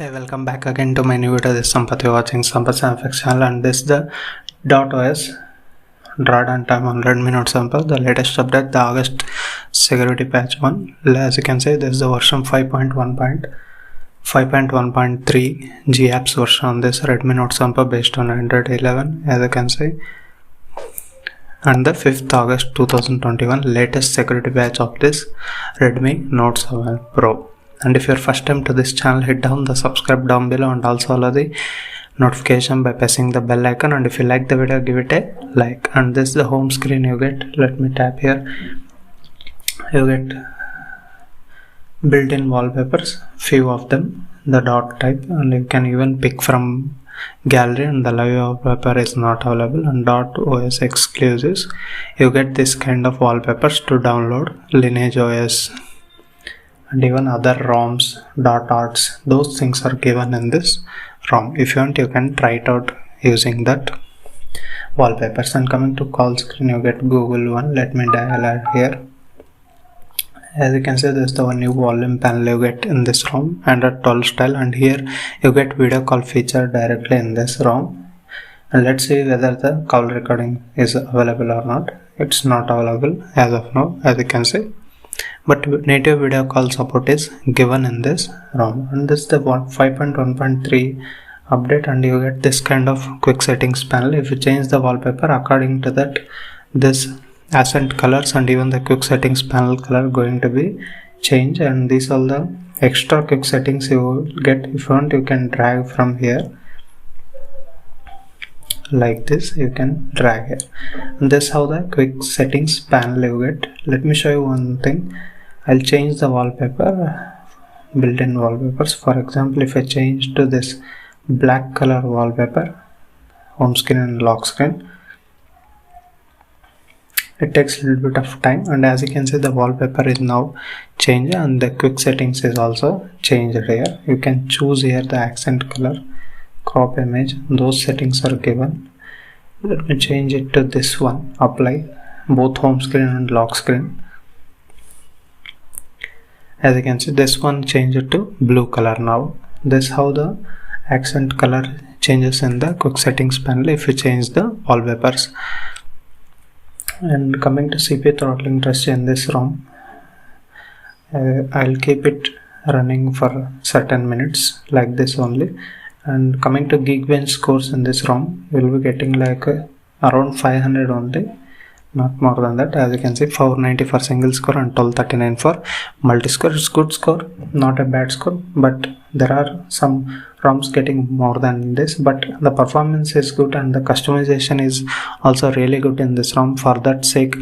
Hey, welcome back again to my new video. This is Sampath. You're watching Sampath FX channel, and this is the .os drawdown time 100 minutes sample. The latest update, the August security patch 1. As you can see, this is the version 5.1.3 GApps version on this Redmi Note sample based on Android 11. As you can see, and the 5th August 2021 latest security patch of this Redmi Note 7 Pro. And if you're first time to this channel, hit down the subscribe down below and also allow the notification by pressing the bell icon. And if you like the video, give it a like. And this is the home screen you get. Let me tap here. You get built-in wallpapers, few of them, the dot type, and you can even pick from gallery, and the live wallpaper is not available. And .os exclusives, you get this kind of wallpapers to download. Lineage OS and even other ROMs, .arts, those things are given in this ROM. If you want, you can try it out using that wallpapers. And coming to call screen, you get Google One. Let me dial it here. As you can see, this is the one new volume panel you get in this ROM, Android 12 style, and here you get video call feature directly in this ROM. And let's see whether the call recording is available or not. It's not available as of now, as you can see, but native video call support is given in this ROM. And this is the 5.1.3 update, and you get this kind of quick settings panel. If you change the wallpaper according to that, this accent colors and even the quick settings panel color going to be changed. And these are the extra quick settings you will get. If you want, you can drag from here like this. You can drag here, and this is how the quick settings panel you get. Let me show you one thing. I'll change the wallpaper, built-in wallpapers. For example, if I change to this black color wallpaper, home screen and lock screen, it takes a little bit of time, and as you can see, the wallpaper is now changed and the quick settings is also changed here. You can choose here the accent color, crop image, those settings are given. Let me change it to this one, apply both home screen and lock screen. As you can see, this one changed to blue color now. This is how the accent color changes in the quick settings panel if you change the wallpapers. And coming to CPU throttling test in this ROM, I'll keep it running for certain minutes like this only. And coming to Geekbench scores in this ROM, you will be getting like around 500 only, not more than that. As you can see, 490 for single score and 1239 for multi-score. It's good score, not a bad score, but there are some ROMs getting more than this, but the performance is good and the customization is also really good in this ROM. For that sake,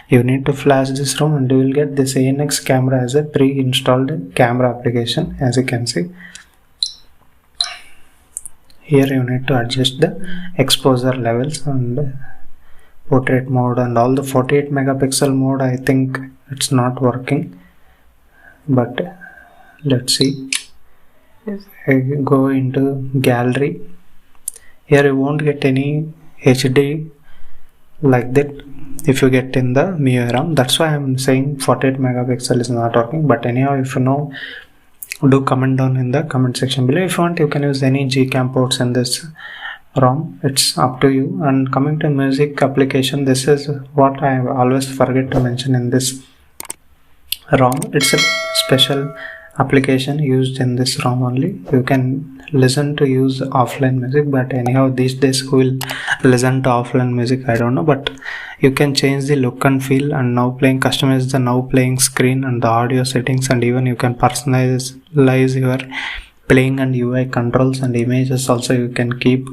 you need to flash this ROM, and you will get this ANX camera as a pre-installed camera application. As you can see, here you need to adjust the exposure levels and portrait mode and all. The 48 megapixel mode, I think it's not working, but let's see. If I go into gallery, here you won't get any HD like that if you get in the MIUI ROM. That's why I'm saying 48 megapixel is not working. But anyhow, if you know, do comment down in the comment section below. If you want, you can use any Gcam ports in this ROM, it's up to you. And coming to music application, this is what I always forget to mention in this ROM. It's a special application used in this ROM only. You can listen to use offline music, but anyhow, these days who will listen to offline music, I don't know. But you can change the look and feel, and now playing, customize the now playing screen and the audio settings, and even you can personalize your playing and UI controls and images. Also, you can keep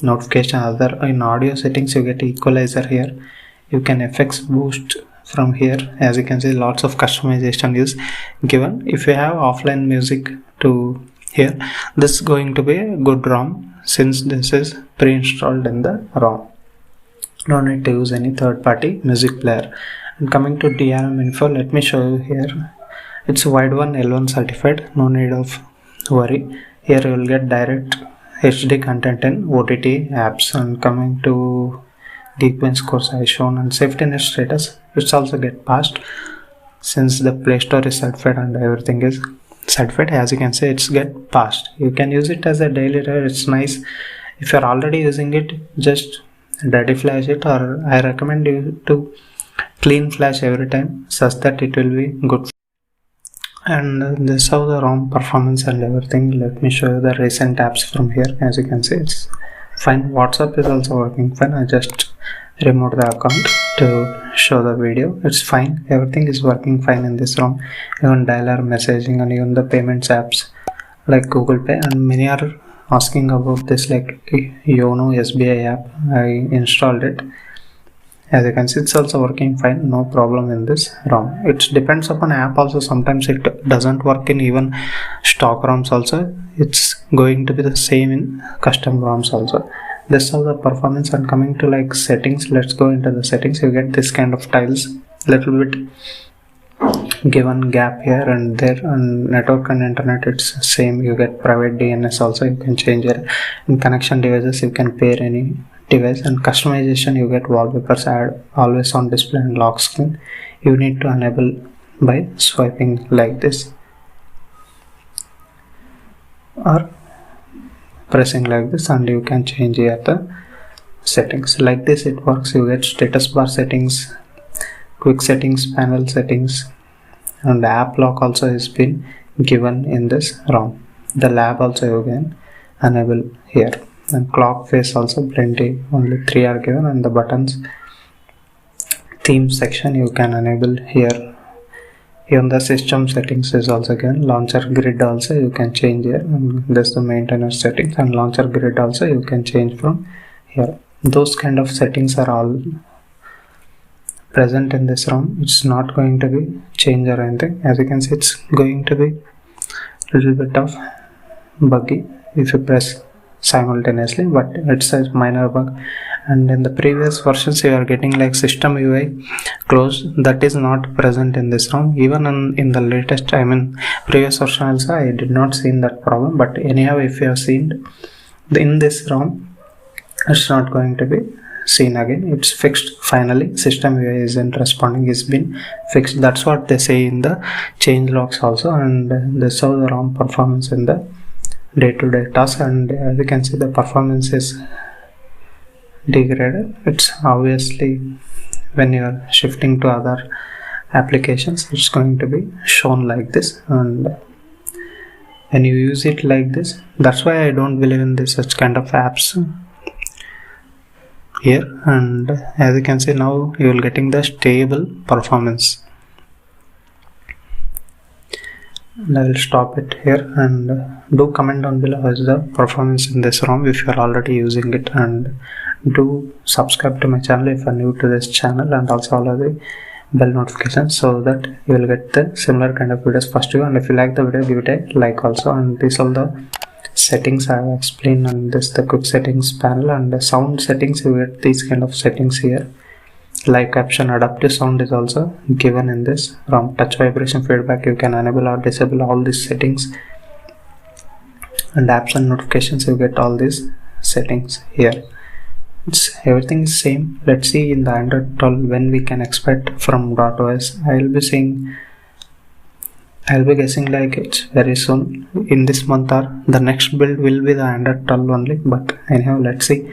notification. Other in audio settings, you get equalizer here. You can effects boost from here. As you can see, lots of customization is given. If you have offline music to here, this is going to be a good ROM since this is pre-installed in the ROM. No need to use any third-party music player. And coming to DRM info, let me show you here. It's wide one L1 certified, no need of worry. Here you will get direct HD content in OTT apps. And coming to Geekbench scores I shown, and safety net status, it's also get passed since the Play Store is certified and everything is certified. As you can see, it's get passed. You can use it as a daily driver. It's nice. If you're already using it, just dirty flash it, or I recommend you to clean flash every time such that it will be good. And this is how the ROM performance and everything. Let me show you the recent apps from here. As you can see, it's fine. WhatsApp is also working fine. I just removed the account to show the video. It's fine. Everything is working fine in this ROM. Even dialer, messaging, and even the payments apps like Google Pay, and many are asking about this like YONO SBI app. I installed it. As you can see, it's also working fine, no problem in this ROM. It depends upon app also. Sometimes it doesn't work in even stock ROMs also. It's going to be the same in custom ROMs also. This is how the performance. And coming to like settings, let's go into the settings. You get this kind of tiles, little bit given gap here and there. And network and internet, it's same. You get private DNS also. You can change it. In connection devices, you can pair any device. And customization, you get wallpapers, add always on display and lock screen. You need to enable by swiping like this or pressing like this, and you can change here the settings. Like this it works. You get status bar settings, quick settings, panel settings, and the app lock also has been given in this ROM. The lab also you can enable here. And clock face also plenty, only 3 are given. And the buttons, theme section, you can enable here. Even the system settings is also given. Launcher grid also you can change here. And this the maintenance settings, and launcher grid also you can change from here. Those kind of settings are all present in this ROM. It's not going to be changed or anything. As you can see, it's going to be a little bit of buggy if you press simultaneously, but it's a minor bug. And in the previous versions you are getting like system UI closed, that is not present in this ROM. Even in the latest, previous version also I did not see that problem. But anyhow, if you have seen in this ROM, it's not going to be seen again. It's fixed finally. System UI isn't responding, it's been fixed. That's what they say in the change logs also. And this is how the ROM performance in the day-to-day task. And as you can see, the performance is degraded. It's obviously when you are shifting to other applications, it's going to be shown like this. And when you use it like this, that's why I don't believe in this such kind of apps here. And as you can see, now you will getting the stable performance. And I will stop it here. And do comment down below how is the performance in this ROM if you are already using it. And do subscribe to my channel if you are new to this channel, and also follow the bell notifications so that you will get the similar kind of videos first you. And if you like the video, give it a like also. And these are the settings I have explained. And this the quick settings panel. And the sound settings, you get these kind of settings here. Live caption, adaptive sound is also given in this ROM. Touch vibration feedback, you can enable or disable all these settings. And apps and notifications, you get all these settings here. Everything is same. Let's see in the Android 12 when we can expect from .os. I'll be guessing like it's very soon in this month, or the next build will be the Android 12 only. But anyhow, let's see.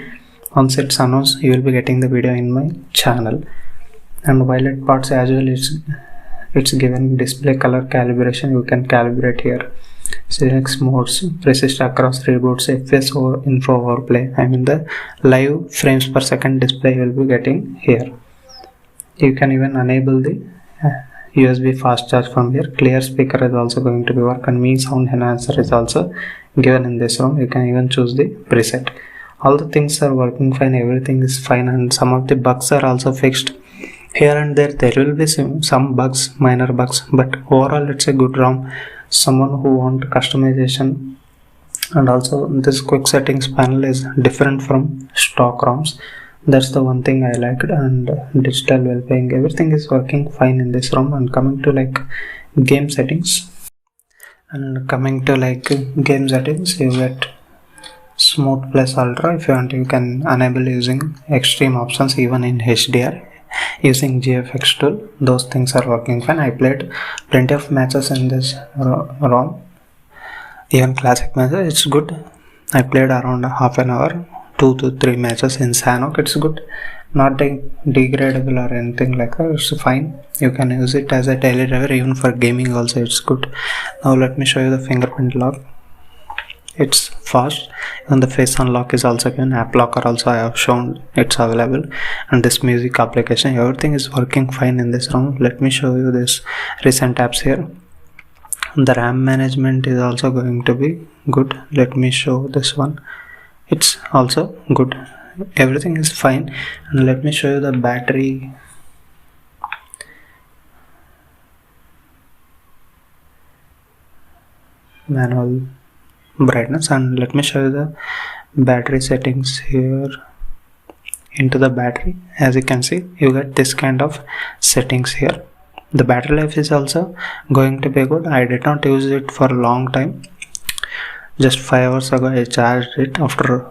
Once it's announced, you will be getting the video in my channel. And violet parts, as well, it's given display color calibration. You can calibrate here. Select modes, persist across reboots, FPS or info overplay. The live frames per second display you will be getting here. You can even enable the USB fast charge from here. Clear speaker is also going to be work, and Me Sound Enhancer is also given in this ROM. You can even choose the preset. All the things are working fine, everything is fine. And some of the bugs are also fixed. Here and there will be some bugs, minor bugs, but overall it's a good ROM. Someone who want customization, and also this quick settings panel is different from stock ROMs. That's the one thing I liked. And digital well-being, everything is working fine in this ROM. And coming to like game settings, you get Smooth plus Ultra. If you want, you can enable using extreme options even in HDR. using GFX tool. Those things are working fine. I played plenty of matches in this ROM, even classic matches. It's good. I played around half an hour, 2 to 3 matches in Sanhok. It's good, not degradable or anything like that. It's fine. You can use it as a daily driver, even for gaming also it's good. Now let me show you the fingerprint lock. It's fast, and the face unlock is also given. App locker also I have shown, it's available, and this music application, everything is working fine in this ROM. Let me show you this recent apps here. The RAM management is also going to be good. Let me show this one. It's also good. Everything is fine. And let me show you the battery. Manual brightness, and let me show you the battery settings here. Into the battery, as you can see, you get this kind of settings here. The battery life is also going to be good. I did not use it for a long time. Just 5 hours ago I charged it after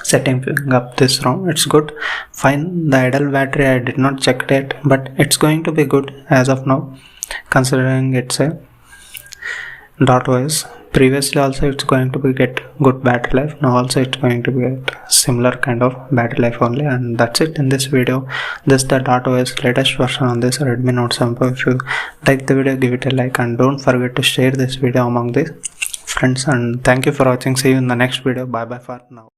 setting up this ROM. It's good, fine. The idle battery I did not check it, but it's going to be good as of now, considering it's a .os. Previously also it's going to be get good battery life. Now also it's going to be get similar kind of battery life only. And that's it in this video. This is the .os latest version on this Redmi Note 7 Pro. If you like the video, give it a like, and don't forget to share this video among the friends. And thank you for watching. See you in the next video. Bye bye for now.